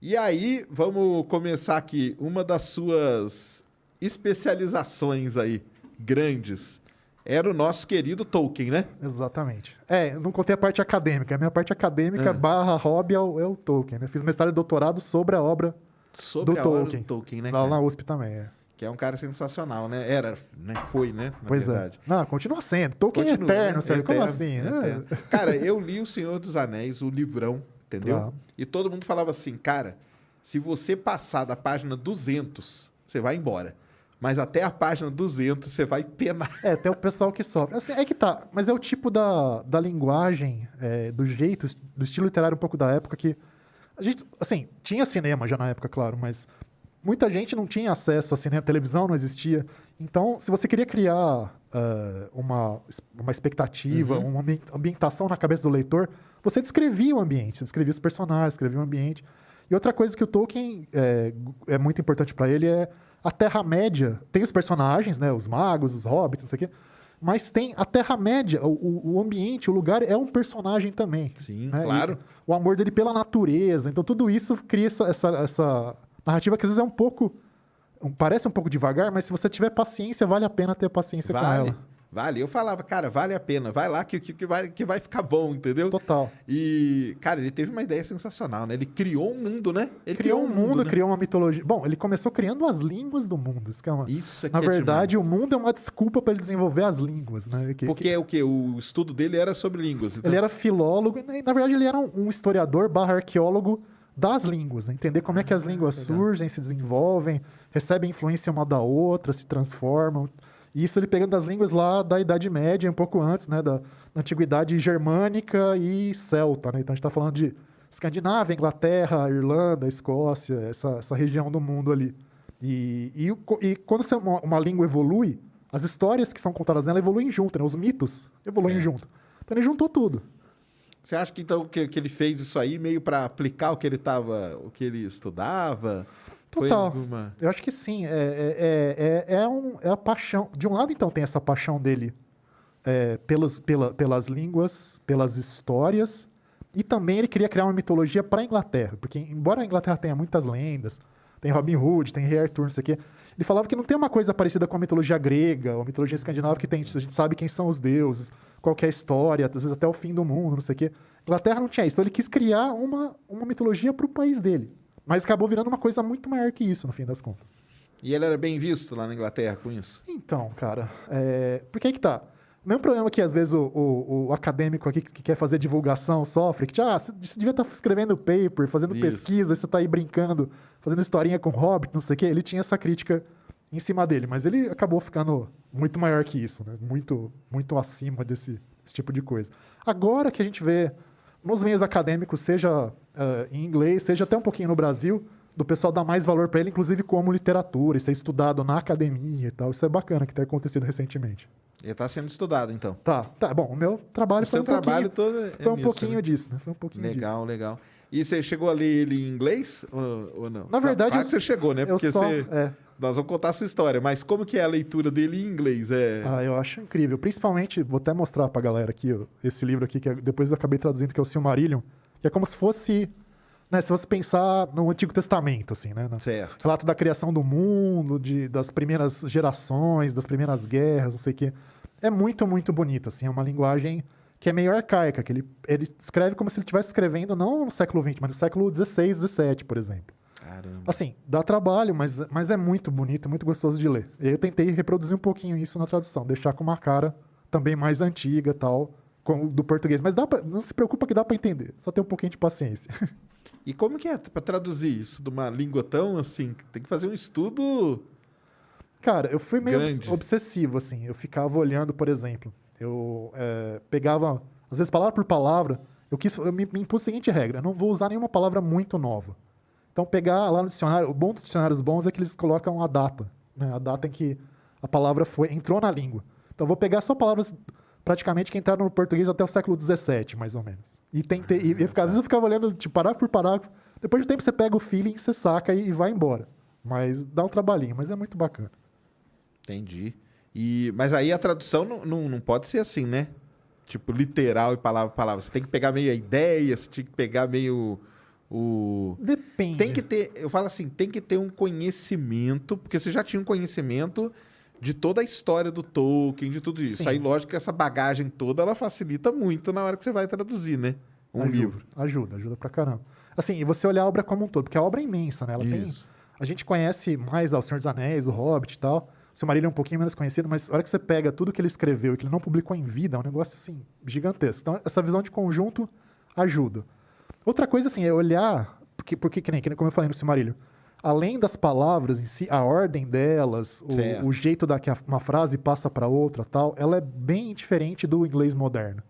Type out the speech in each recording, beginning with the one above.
E aí, vamos começar aqui. Uma das suas especializações aí, grandes, era o nosso querido Tolkien, né? Exatamente. Eu não contei a parte acadêmica. A minha parte acadêmica barra hobby é o Tolkien, né? Fiz mestrado e doutorado sobre a obra Sobre do a Tolkien. obra do Tolkien, né, Lá cara? na USP também, Que é um cara sensacional, né? Era, né? Foi, né? Na Pois verdade. é. Não, continua sendo. Tolkien Continua, é eterno, né? sério. Como Eterno, assim? eterno. Cara, eu li O Senhor dos Anéis, o livrão, entendeu? Claro. E todo mundo falava assim, cara, se você passar da página 200, você vai embora. Mas até a página 200, você vai penar. Tem o pessoal que sofre. Assim, é que tá. Mas é o tipo da linguagem, do jeito, do estilo literário um pouco da época que... A gente, assim, tinha cinema já na época, claro, mas muita gente não tinha acesso a cinema, televisão não existia. Então, se você queria criar uma expectativa, uma ambientação na cabeça do leitor, você descrevia o ambiente, você descrevia os personagens, descrevia o ambiente. E outra coisa que o Tolkien é muito importante para ele é a Terra-média. Tem os personagens, né, os magos, os hobbits, não sei o quê, mas tem a Terra-média, o ambiente, o lugar é um personagem também. Sim, né? claro. E o amor dele pela natureza. Então, tudo isso cria essa narrativa que às vezes é um pouco... Parece um pouco devagar, mas se você tiver paciência, vale a pena ter paciência com ela. Vale. Eu falava, cara, vale a pena. Vai lá que vai ficar bom, entendeu? Total. E, cara, ele teve uma ideia sensacional, né? Ele criou um mundo, né? Ele criou um mundo, né? criou uma mitologia. Bom, ele começou criando as línguas do mundo. Isso aqui Na é verdade, demais. o mundo é uma desculpa para ele desenvolver as línguas, né? Porque é o quê? O estudo dele era sobre línguas. Então... Ele era filólogo, e, na verdade, ele era um historiador barra arqueólogo das línguas, né? Entender como é que as línguas surgem, se desenvolvem, recebem influência uma da outra, se transformam. E isso ele pegando das línguas lá da Idade Média, um pouco antes, né? Da Antiguidade germânica e celta, né? Então a gente está falando de Escandinávia, Inglaterra, Irlanda, Escócia, essa região do mundo ali. E quando uma língua evolui, as histórias que são contadas nela evoluem junto, né? Os mitos evoluem junto. Então ele juntou tudo. Você acha que então que ele fez isso aí meio para aplicar o que ele estudava? Total. Foi alguma... Eu acho que sim. É a paixão. De um lado, então, tem essa paixão dele pelas línguas, pelas histórias, e também ele queria criar uma mitologia para a Inglaterra, porque embora a Inglaterra tenha muitas lendas, tem Robin Hood, tem Rei Arthur, não sei o quê, ele falava que não tem uma coisa parecida com a mitologia grega ou a mitologia escandinava que tem, a gente sabe quem são os deuses, qual que é a história, às vezes até o fim do mundo, não sei o quê. A Inglaterra não tinha isso, então ele quis criar uma mitologia para o país dele. Mas acabou virando uma coisa muito maior que isso, no fim das contas. E ele era bem visto lá na Inglaterra com isso? Então, cara, porque aí que tá. O mesmo problema que, às vezes, o acadêmico aqui que quer fazer divulgação sofre, que você devia estar escrevendo paper, fazendo pesquisa, aí você está aí brincando, fazendo historinha com Hobbit, não sei o quê. Ele tinha essa crítica em cima dele, mas ele acabou ficando muito maior que isso, né? Muito, muito acima desse tipo de coisa. Agora que a gente vê nos meios acadêmicos, seja em inglês, seja até um pouquinho no Brasil, do pessoal dar mais valor para ele, inclusive como literatura, e ser estudado na academia e tal. Isso é bacana que tem acontecido recentemente. Ele está sendo estudado, então. Tá. Bom, o meu trabalho foi um trabalho pouquinho... todo Foi um nisso, pouquinho né? disso, né? Foi um pouquinho disso. Legal. E você chegou a ler ele em inglês ou não? Na verdade, claro que você chegou, né? Porque nós vamos contar a sua história, mas como que é a leitura dele em inglês? Eu acho incrível. Principalmente, vou até mostrar pra galera aqui, esse livro aqui, que depois eu acabei traduzindo, que é o Silmarillion, que é como se fosse... Né, se você pensar no Antigo Testamento, assim, né? Certo. Relato da criação do mundo, das primeiras gerações, das primeiras guerras, não sei o quê. É muito, muito bonito, assim. É uma linguagem que é meio arcaica, que ele escreve como se ele estivesse escrevendo não no século XX, mas no século XVI, XVII, por exemplo. Caramba. Assim, dá trabalho, mas é muito bonito, muito gostoso de ler. E aí eu tentei reproduzir um pouquinho isso na tradução, deixar com uma cara também mais antiga e tal, do português. Mas não se preocupa que dá para entender, só tem um pouquinho de paciência. E como que é para traduzir isso de uma língua tão assim? Tem que fazer um estudo... Cara, eu fui meio grande. obsessivo, assim. Eu ficava olhando, por exemplo. Eu pegava, às vezes, palavra por palavra. Eu me impus a seguinte regra. Eu não vou usar nenhuma palavra muito nova. Então, pegar lá no dicionário... O bom dos dicionários bons é que eles colocam a data. Né? A data em que a palavra entrou na língua. Então, eu vou pegar só palavras praticamente que entraram no português até o século XVII, mais ou menos. Às vezes eu ficava olhando tipo, parágrafo por parágrafo. Depois de tempo você pega o feeling, você saca e vai embora. Mas dá um trabalhinho, mas é muito bacana. Entendi. Mas aí a tradução não pode ser assim, né? Tipo, literal e palavra por palavra. Você tem que pegar meio a ideia, você tem que pegar meio Depende. Tem que ter, eu falo assim, tem que ter um conhecimento, porque você já tinha um conhecimento de toda a história do Tolkien, de tudo isso. Sim. Aí, lógico que essa bagagem toda, ela facilita muito na hora que você vai traduzir, né? Livro. Ajuda pra caramba. Assim, e você olhar a obra como um todo, porque a obra é imensa, né? Ela tem... Isso. A gente conhece mais O Senhor dos Anéis, O Hobbit e tal. O Silmarillion é um pouquinho menos conhecido, mas a hora que você pega tudo que ele escreveu e que ele não publicou em vida, é um negócio, assim, gigantesco. Então, essa visão de conjunto ajuda. Outra coisa, assim, é olhar... Porque que nem como eu falei no Silmarillion, além das palavras em si, a ordem delas, o jeito que uma frase passa para outra tal, ela é bem diferente do inglês moderno.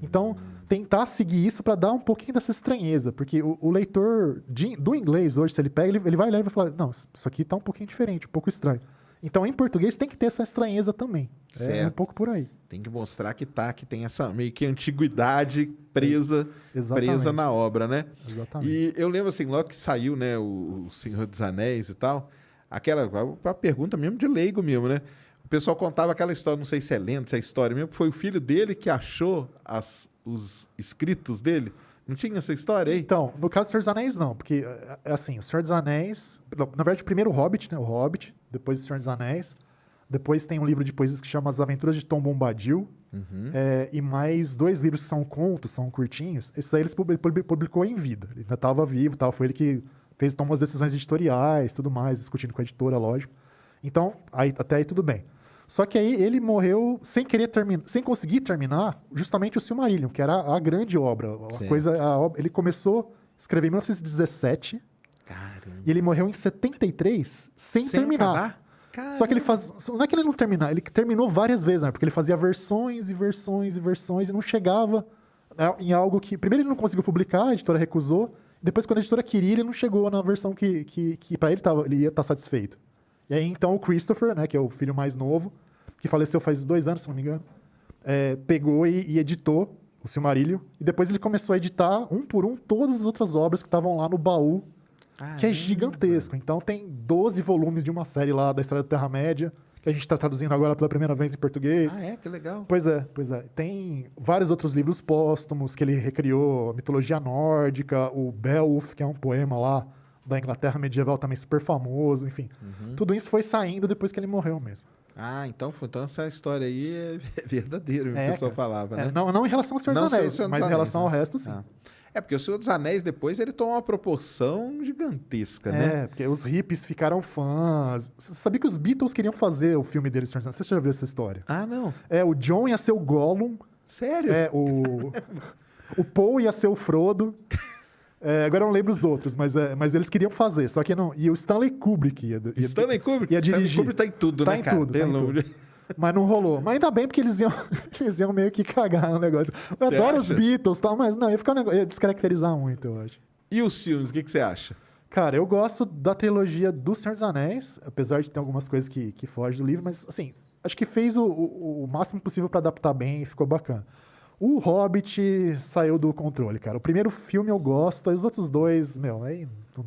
Então, tentar seguir isso para dar um pouquinho dessa estranheza, porque o leitor do inglês hoje, se ele pega, ele vai ler e vai falar, não, isso aqui tá um pouquinho diferente, um pouco estranho. Então, em português, tem que ter essa estranheza também. É um pouco por aí. Tem que mostrar que tem essa meio que antiguidade presa na obra, né? Exatamente. E eu lembro assim, logo que saiu, né, o Senhor dos Anéis e tal, a pergunta mesmo de leigo mesmo, né? O pessoal contava aquela história, não sei se é lenda, se é história mesmo, que foi o filho dele que achou os escritos dele. Não tinha essa história aí? Então, no caso do Senhor dos Anéis, não. Porque, é assim, o Senhor dos Anéis... Na verdade, primeiro o Hobbit, né? O Hobbit, depois o Senhor dos Anéis. Depois tem um livro de poesias que chama As Aventuras de Tom Bombadil. E mais 2 livros que são contos, são curtinhos. Esses aí ele publicou em vida. Ele ainda estava vivo, tal. Foi ele que tomou as decisões editoriais, tudo mais, discutindo com a editora, lógico. Então, até aí tudo bem. Só que aí ele morreu sem conseguir terminar justamente o Silmarillion, que era a grande obra. Ele começou a escrever em 1917. Caramba. E ele morreu em 73 sem terminar. Só que ele não é que ele não terminar, ele terminou várias vezes, né? Porque ele fazia versões e versões e versões e não chegava em algo que... Primeiro ele não conseguiu publicar, a editora recusou. Depois, quando a editora queria, ele não chegou na versão que para ele ia estar satisfeito. E aí, então, o Christopher, né, que é o filho mais novo, que faleceu faz 2 anos, se não me engano, pegou e editou o Silmarillion. E depois ele começou a editar, um por um, todas as outras obras que estavam lá no baú, que é gigantesco. Então, tem 12 volumes de uma série lá da História da Terra-média, que a gente está traduzindo agora pela primeira vez em português. Que legal. Pois é. Tem vários outros livros póstumos que ele recriou, a mitologia nórdica, o Beowulf, que é um poema lá da Inglaterra medieval também super famoso, enfim. Tudo isso foi saindo depois que ele morreu mesmo. Então essa história aí é verdadeira, o pessoal falava, né? Não em relação ao Senhor dos Anéis, mas em relação ao resto, sim. Porque o Senhor dos Anéis depois ele toma uma proporção gigantesca, né? Porque os hippies ficaram fãs. Você sabia que os Beatles queriam fazer o filme deles, Senhor dos Anéis? Você já viu essa história? Não. O John ia ser o Gollum. Sério? O Paul ia ser o Frodo. Agora eu não lembro os outros, mas eles queriam fazer, só que não. E o Stanley Kubrick ia dirigir. Stanley Kubrick tá em tudo, né, cara? Tá em tudo. Mas não rolou. Mas ainda bem, porque eles iam meio que cagar no negócio. Eu adoro os Beatles e tal, mas não, ia descaracterizar muito, eu acho. E os filmes, o que você acha? Cara, eu gosto da trilogia do Senhor dos Anéis, apesar de ter algumas coisas que fogem do livro, mas, assim, acho que fez o máximo possível pra adaptar bem e ficou bacana. O Hobbit saiu do controle, cara. O primeiro filme eu gosto, aí os outros 2, aí não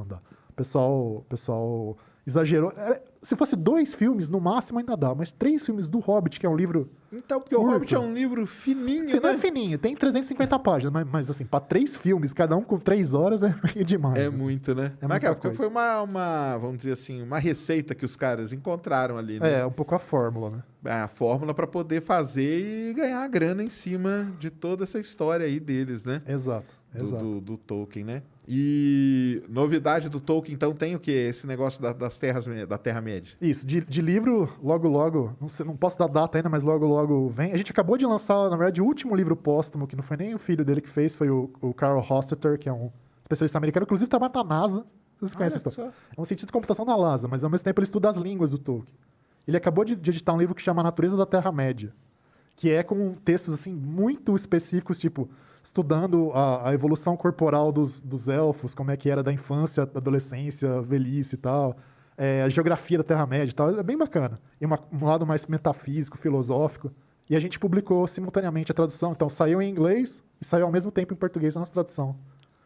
dá. O pessoal exagerou. Se fosse 2 filmes, no máximo ainda dá, mas 3 filmes do Hobbit, que é um livro... Então, porque curto. o Hobbit é um livro fininho, né? Não é fininho, tem 350 páginas, mas assim, pra 3 filmes, cada um com 3 horas, é meio demais. É assim. muito, né? Mas, cara, porque foi uma, vamos dizer assim, uma receita que os caras encontraram ali, né? Um pouco a fórmula, né? A fórmula para poder fazer e ganhar a grana em cima de toda essa história aí deles, né? Exato. Do Tolkien, né? E novidade do Tolkien, então, tem o quê? Esse negócio da Terra-média. Isso, de livro, logo, não posso dar data ainda, mas logo vem. A gente acabou de lançar, na verdade, o último livro póstumo, que não foi nem o filho dele que fez, foi o Carl Hostetter, que é um especialista americano, inclusive trabalha na NASA. Vocês conhecem essa história? É um cientista de computação da NASA, mas ao mesmo tempo ele estuda as línguas do Tolkien. Ele acabou de editar um livro que chama Natureza da Terra-média, que é com textos assim muito específicos, tipo, estudando a evolução corporal dos elfos, como é que era da infância, da adolescência, velhice e tal, a geografia da Terra-média e tal. É bem bacana. E um lado mais metafísico, filosófico. E a gente publicou simultaneamente a tradução. Então, saiu em inglês e saiu ao mesmo tempo em português a nossa tradução.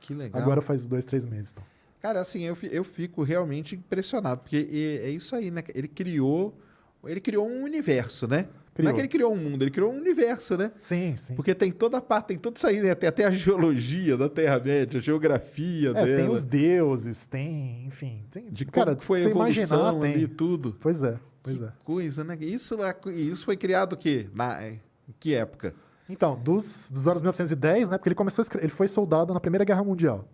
Que legal. Agora faz 2, 3 meses. Então. Cara, assim, eu fico realmente impressionado, porque é isso aí, né? Ele criou um universo, né? Não é que ele criou um mundo, ele criou um universo, né? Sim, sim. Porque tem toda a parte, tem tudo isso aí, né? Tem até a geologia da Terra-média, a geografia dela. Tem os deuses, tem, enfim. Tem, de como cara, que foi a você evolução imaginar, ali, tem. tudo. Pois é. Coisa, né? Isso foi criado o quê? Em que época? Então, dos anos 1910, né? Porque ele foi soldado na Primeira Guerra Mundial.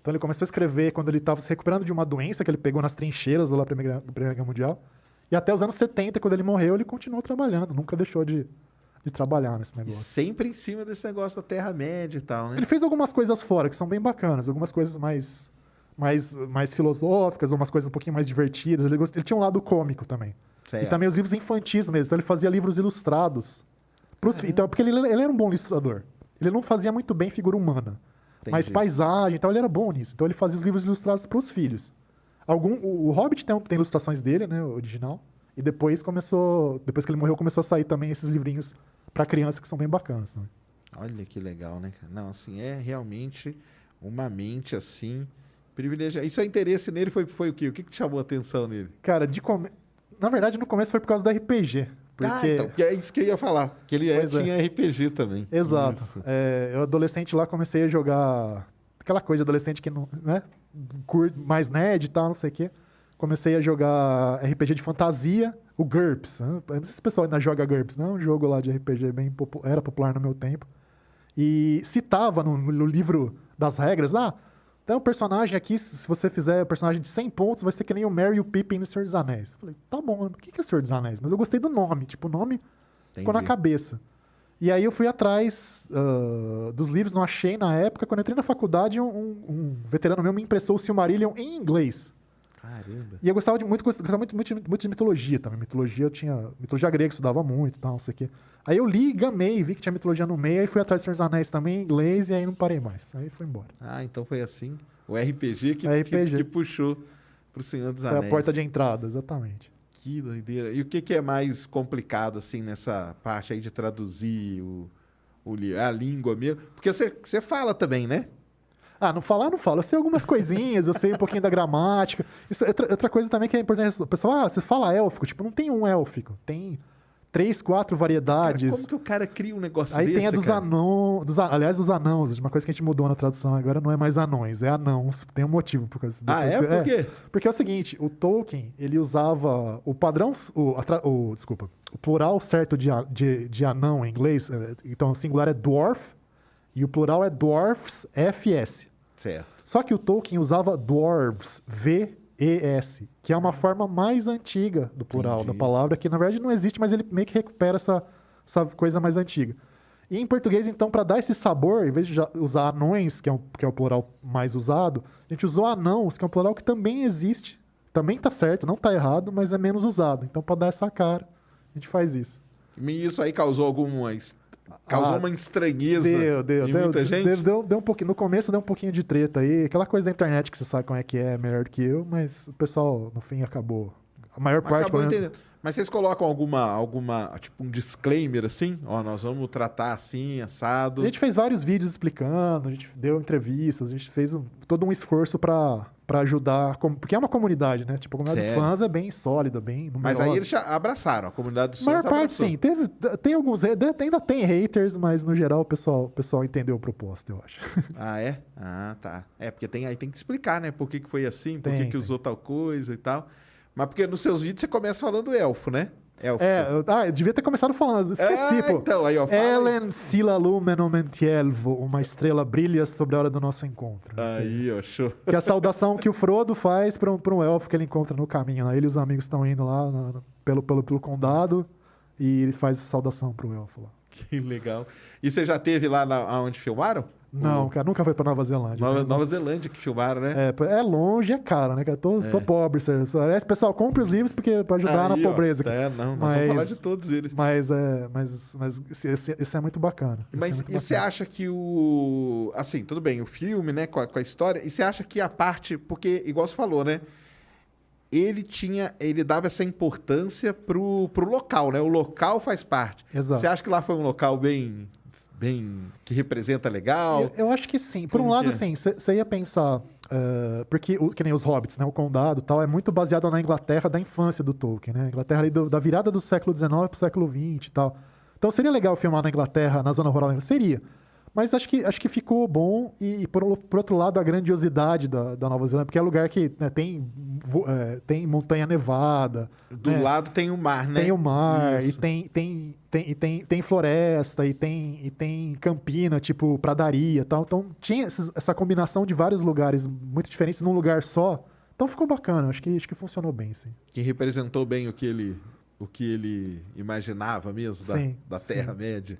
Então ele começou a escrever quando ele estava se recuperando de uma doença que ele pegou nas trincheiras lá na Primeira Guerra Mundial. E até os anos 70, quando ele morreu, ele continuou trabalhando, nunca deixou de trabalhar nesse E negócio. sempre em cima desse negócio da Terra-média e tal, né? Ele fez algumas coisas fora, que são bem bacanas, algumas coisas mais filosóficas, umas coisas um pouquinho mais divertidas. Ele tinha um lado cômico também. Certo. E também os livros infantis mesmo. Então ele fazia livros ilustrados. Então, porque ele era um bom ilustrador. Ele não fazia muito bem figura humana. Mas Entendi. paisagem e tal, ele era bom nisso. Então ele fazia os livros ilustrados para os filhos. O Hobbit tem ilustrações dele, né, o original. E depois que ele morreu, começou a sair também esses livrinhos para criança que são bem bacanas também. Olha que legal, né? Não, assim, é realmente uma mente, assim, privilegiada. Isso é interesse nele foi o quê? O que te chamou a atenção nele? Cara, na verdade, no começo foi por causa do RPG. Porque... então, porque é isso que eu ia falar. Que ele tinha RPG também. Exato. Isso. Eu, adolescente lá, comecei a jogar... Aquela coisa de adolescente que não... né? Curte mais nerd e tal, não sei o quê. Comecei a jogar RPG de fantasia, o GURPS. Né? Eu não sei se o pessoal ainda joga GURPS, não é um jogo lá de RPG era popular no meu tempo. E citava no livro das regras, tem um personagem aqui, se você fizer um personagem de 100 pontos, vai ser que nem o Merry e o Pippin no Senhor dos Anéis. Eu falei, tá bom, o que é Senhor dos Anéis? Mas eu gostei do nome, tipo, o nome ficou na cabeça. E aí eu fui atrás dos livros, não achei na época. Quando eu entrei na faculdade, um veterano meu me emprestou o Silmarillion em inglês. Caramba. E eu gostava muito de mitologia também. Mitologia grega, eu estudava muito e tal, não sei o quê. Aí eu li, gamei, vi que tinha mitologia no meio, aí fui atrás do Senhor dos Anéis também em inglês, e aí não parei mais. Aí fui embora. Então foi assim. O RPG que puxou pro Senhor dos Anéis. Foi a porta de entrada, exatamente. Que doideira. E o que é mais complicado, assim, nessa parte aí de traduzir a língua mesmo? Porque você fala também, né? Não falar, não falo. Eu sei algumas coisinhas, eu sei um pouquinho da gramática. Isso, outra coisa também que é importante. O pessoal, você fala élfico. Tipo, não tem um élfico. Tem 3, 4 variedades. Cara, como que o cara cria um negócio Aí desse, tem a dos cara? anãos. Aliás, dos anãos. Uma coisa que a gente mudou na tradução agora não é mais anões, é anãos. Tem um motivo por causa disso. Por quê? Porque é o seguinte, o Tolkien, ele usava o padrão... Desculpa. O plural certo de anão em inglês, então o singular é dwarf, e o plural é dwarfs, FS. Certo. Só que o Tolkien usava dwarves, VES, que é uma forma mais antiga do plural da palavra, que na verdade não existe, mas ele meio que recupera essa coisa mais antiga. E em português, então, para dar esse sabor, em vez de usar anões, que é o plural mais usado, a gente usou anãos, que é um plural que também existe, também tá certo, não tá errado, mas é menos usado. Então, para dar essa cara, a gente faz isso. E isso aí causou uma estranheza em muita gente? Deu um pouquinho. No começo deu um pouquinho de treta aí. Aquela coisa da internet que você sabe como é que é, melhor do que eu, mas o pessoal, no fim, acabou. A maior parte, pelo menos... entendendo. Mas vocês colocam alguma, tipo um disclaimer assim? Nós vamos tratar assim, assado. A gente fez vários vídeos explicando, a gente deu entrevistas, a gente fez todo um esforço para ajudar, porque é uma comunidade, né? Tipo, a comunidade dos fãs é bem sólida, bem numerosa. Mas aí eles já abraçaram, a comunidade dos fãs A maior parte, sim. Tem alguns... Ainda tem haters, mas no geral o pessoal entendeu o propósito, eu acho. É? Tá. Porque aí tem que explicar, né? Por que foi assim, por que usou tal coisa e tal. Mas porque nos seus vídeos você começa falando elfo, né? Elfo. Eu devia ter começado falando. Esqueci, pô. Então, aí, Ellen Sila Lumen Omentielvo, uma estrela brilha sobre a hora do nosso encontro. Aí, show. Que é a saudação que o Frodo faz para um elfo que ele encontra no caminho. Ele e os amigos estão indo lá pelo condado e ele faz a saudação pro elfo lá. Que legal. E você já teve lá onde filmaram? Não, cara, nunca foi pra Nova Zelândia. Nova Zelândia que filmaram, né? É longe, é caro, né? Tô pobre. Aliás, pessoal, compre os livros pra ajudar na pobreza. Nós vamos falar de todos eles. Mas isso é muito bacana. Você acha que assim, tudo bem, o filme, né, com a história, e você acha que a parte, porque, igual você falou, né? Ele dava essa importância pro local, né? O local faz parte. Exato. Você acha que lá foi um local bem que representa legal? Eu acho que sim. Por Como um lado, que é? assim, você ia pensar... porque, que nem os Hobbits, né? O Condado e tal, é muito baseado na Inglaterra da infância do Tolkien, né? Inglaterra ali da virada do século XIX pro século XX e tal. Então seria legal filmar na Inglaterra, na zona rural da Inglaterra? Seria. Mas acho que ficou bom e por outro lado, a grandiosidade da Nova Zelândia, porque é lugar que né, tem montanha nevada. Do né? lado tem o mar, né? Tem o mar, Isso. tem floresta, e tem campina, tipo pradaria e tal. Então tinha essa combinação de vários lugares muito diferentes num lugar só. Então ficou bacana, acho que funcionou bem, sim. Que representou bem o que ele imaginava mesmo Sim, da sim. Terra-média.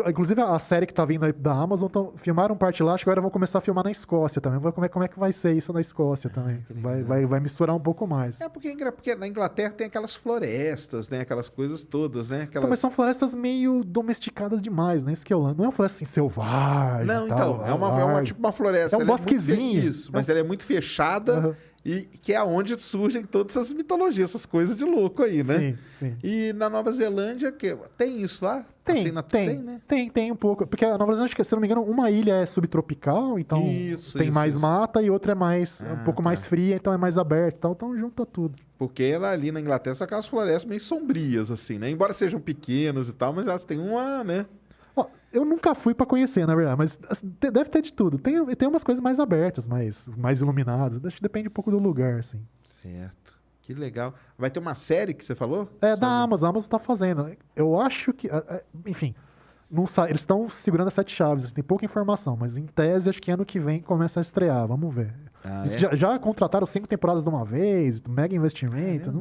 Inclusive a série que tá vindo aí da Amazon, filmaram parte lá, acho que agora vão começar a filmar na Escócia também. Vamos ver como é que vai ser isso na Escócia também. Vai misturar um pouco mais. Porque na Inglaterra tem aquelas florestas, né? Aquelas coisas todas, né? Então, mas são florestas meio domesticadas demais, né? Isso que é o lance. Não é uma floresta assim selvagem. Não, tal, então, é tipo uma floresta. É um ela muito bosquezinho. isso, mas ela é muito fechada Aham. e que é onde surgem todas essas mitologias, essas coisas de louco aí, né? Sim, sim. E na Nova Zelândia, tem isso lá? Assim, né? Tem um pouco. Porque a Nova Zelândia, se eu não me engano, uma ilha é subtropical, então tem mais mata, e outra é um pouco mais fria, então é mais aberta. Então junta tudo. Porque ela ali na Inglaterra são aquelas florestas meio sombrias, assim, né? Embora sejam pequenas e tal, mas elas têm uma, né? Ó, eu nunca fui pra conhecer, na verdade, mas assim, deve ter de tudo. Tem umas coisas mais abertas, mais iluminadas. Acho que depende um pouco do lugar, assim. Certo. Que legal. Vai ter uma série que você falou? Da Amazon. A Amazon tá fazendo. Eu acho que... enfim, eles estão segurando as 7 chaves. Tem pouca informação, mas em tese, acho que ano que vem começa a estrear. Vamos ver. Eles já contrataram 5 temporadas de uma vez, mega investimento.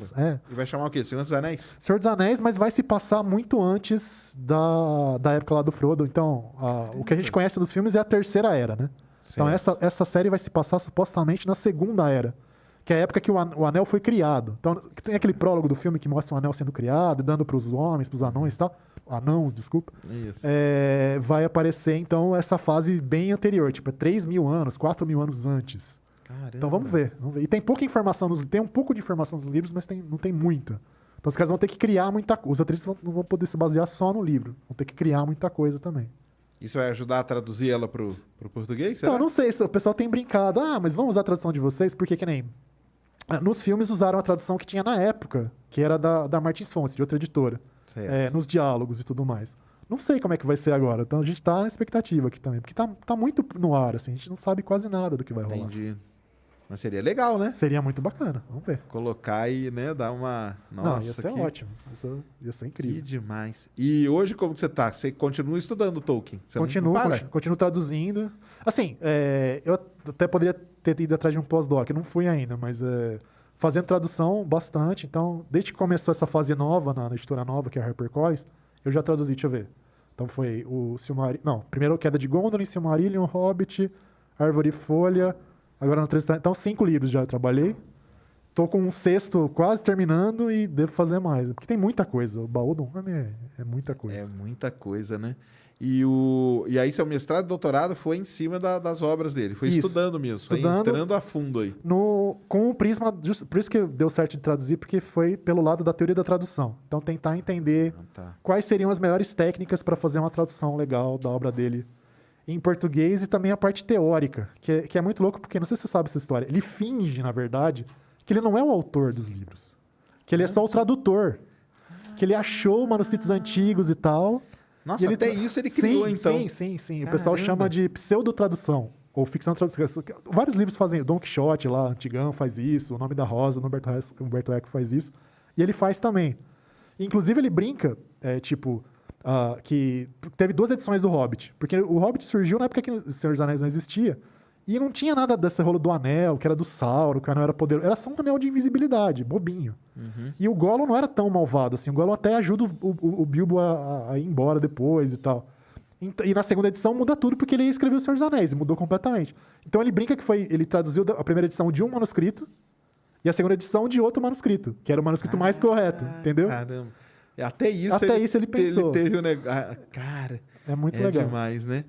E vai chamar o quê? Senhor dos Anéis? Senhor dos Anéis, mas vai se passar muito antes da época lá do Frodo. Então, o que a gente conhece dos filmes é a Terceira Era, né? Então, essa série vai se passar supostamente na Segunda Era, que é a época que o anel foi criado. Então, tem aquele prólogo do filme que mostra o anel sendo criado, dando para os homens, para os anões e tal. Anãos, desculpa. Isso. Vai aparecer, então, essa fase bem anterior. Tipo, 3.000 anos, 4.000 anos antes. Caramba. Então, vamos ver. E tem pouca informação, tem um pouco de informação nos livros, mas não tem muita. Então, os caras vão ter que criar muita coisa. Os atrizes não vão poder se basear só no livro. Vão ter que criar muita coisa também. Isso vai ajudar a traduzir ela pro português? Então, Será? eu não sei. O pessoal tem brincado. Mas vamos usar a tradução de vocês? Porque que nem... Nos filmes usaram a tradução que tinha na época, que era da Martins Fontes, de outra editora. Nos diálogos e tudo mais. Não sei como é que vai ser agora. Então a gente tá na expectativa aqui também. Porque tá muito no ar, assim. A gente não sabe quase nada do que vai rolar. Entendi. Mas seria legal, né? Seria muito bacana. Vamos ver. Colocar e, né, dar uma... Nossa, ia ser ótimo. Ia ser incrível. Que demais. E hoje, como que você tá? Você continua estudando Tolkien? Você não para? Continuo traduzindo. Assim, eu até poderia ter ido atrás de um pós-doc. Eu não fui ainda, mas fazendo tradução bastante. Então, desde que começou essa fase nova, na editora nova, que é a HarperCollins, eu já traduzi, deixa eu ver. Então foi o Silmarillion... Não, primeiro Queda de Gondolin, Silmarillion, Hobbit, Árvore e Folha... Agora no 3... Então, 5 livros já eu trabalhei. Tô com um 6º quase terminando e devo fazer mais. Porque tem muita coisa. O baú do homem é muita coisa. É muita coisa, né? E aí seu mestrado e doutorado foi em cima das obras dele. Foi estudando mesmo. Foi entrando a fundo aí. Com o prisma... Por isso que deu certo de traduzir, porque foi pelo lado da teoria da tradução. Então, tentar entender quais seriam as melhores técnicas para fazer uma tradução legal da obra dele em português, e também a parte teórica, que é muito louco, porque não sei se você sabe essa história. Ele finge, na verdade, que ele não é o autor dos livros. Que ele é só o tradutor. Que ele achou manuscritos antigos e tal. Nossa, até isso ele criou, então. Sim. O pessoal chama de pseudotradução, ou ficção tradução. Vários livros fazem. Don Quixote lá, Antigão faz isso, O Nome da Rosa, Humberto Eco faz isso. E ele faz também. Inclusive, ele brinca, que teve 2 edições do Hobbit. Porque o Hobbit surgiu na época que o Senhor dos Anéis não existia. E não tinha nada desse rolo do anel, que era do Sauron, que o anel era poderoso. Era só um anel de invisibilidade, bobinho. Uhum. E o Gollum não era tão malvado assim. O Gollum até ajuda o Bilbo a ir embora depois e tal. E na segunda edição muda tudo, porque ele escreveu o Senhor dos Anéis, e mudou completamente. Então ele brinca que ele traduziu a primeira edição de um manuscrito e a segunda edição de outro manuscrito, que era o manuscrito mais correto, entendeu? Caramba. Até isso ele pensou. Ele teve um negócio. Cara, é muito legal. Demais, né?